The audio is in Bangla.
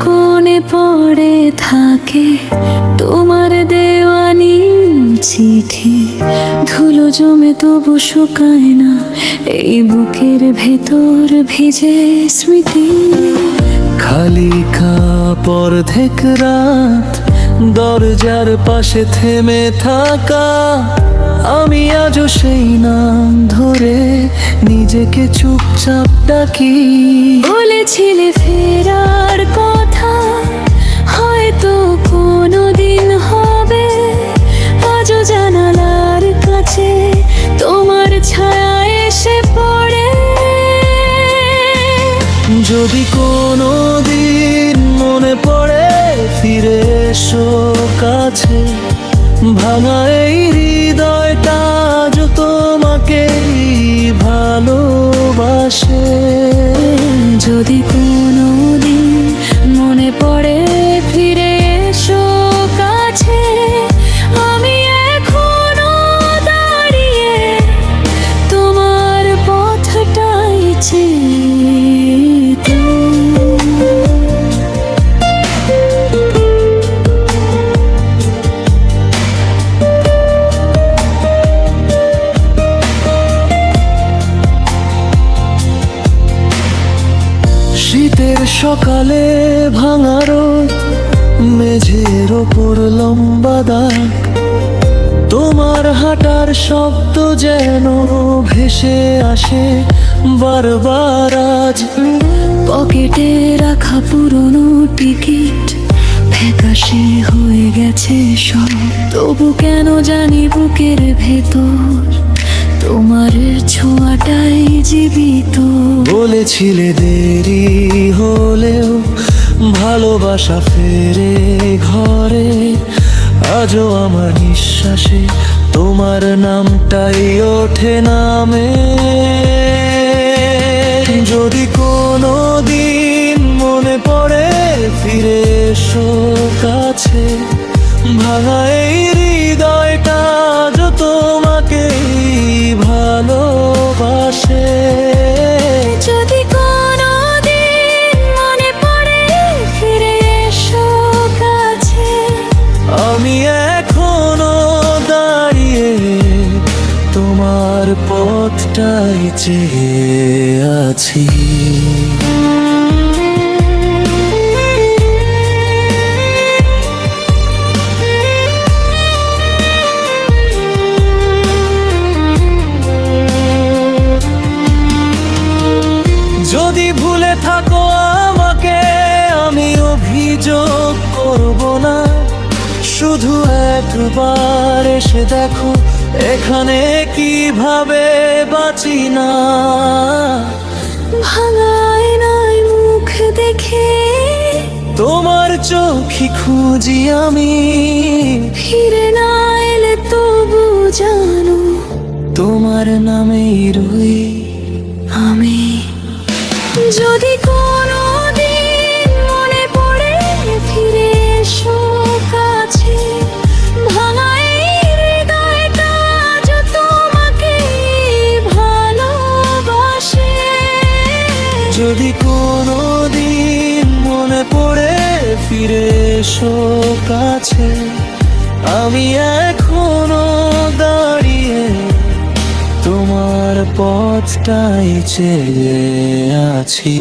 কোণে পড়ে থাকে তোমার দেওয়ানি চিঠি, ধুলো জমে তবু শুকায় না এই বুকের ভেতর ভিজে স্মৃতি। খালি কাপড় অর্ধেক রাত, দরজার পাশে থেমে থাকা, আমি আজও সেই নাম ধরে নিজেকে চুপচাপ ডাকি। বলেছিলে ফেরার কথা, হয়তো কোনোদিন হবে, আজও জানালার কাছে তোমার ছায়া এসে পড়ে। যদি কোনোদিন মনে পড়ে ফিরে এসো কাছে, ভাঙা এই হৃদয়টা আজ তোমাকেই ভালোবাসে। যদি কোনোদিন মনে পড়ে ফিরে এসো কাছে, আমি এখনো দাঁড়িয়ে তোমার পথটাই চেয়ে। শীতের সকালে ভাঙা রোদ, মেঝের ওপর লম্বা দাগ, তোমার হাঁটার শব্দ যেন ভেসে আসে বারবার আজ। পকেটে রাখা পুরনো টিকিট ফ্যাকাশে হয়ে গেছে সব, তবু কেন জানি বুকের ভেতর তোমার ছোঁয়াটাই জীবিত। বলেছিলে দেরি হলেও ভালোবাসা ফেরে ঘরে, আজও আমার নিঃশ্বাসে তোমার নামটাই ওঠে নামে। যদি কোনোদিন মনে পড়ে ফিরে এসো কাছে, ভাঙা এই হৃদয়টা আজ তোমাকেই ভালোবাসে। যদি কোনোদিন মনে পড়ে ফিরে এসো কাছে, আমি এখনো দাঁড়িয়ে তোমার পথটাই চেয়ে আছি। যদি ভুলে থাকো আমাকে, আমি অভিযোগ করব না, শুধু একবার এসে দেখো এখানে কিভাবে বাঁচি না। ভাঙায় নাই মুখ দেখে তোমার চোখে খুঁজি আমি, ফিরে না এলে তবু জানো তোমার নামেই রই আমি। যদি কোনোদিন মনে পড়ে ফিরে এসো কাছে, ভাঙা এই হৃদয়টা আজ তোমাকেই ভালোবাসে। যদি কোনোদিন মনে পড়ে ফিরে এসো কাছে, আমি এখনো দাঁড়িয়ে তোমার পথটাই চেয়ে আছি।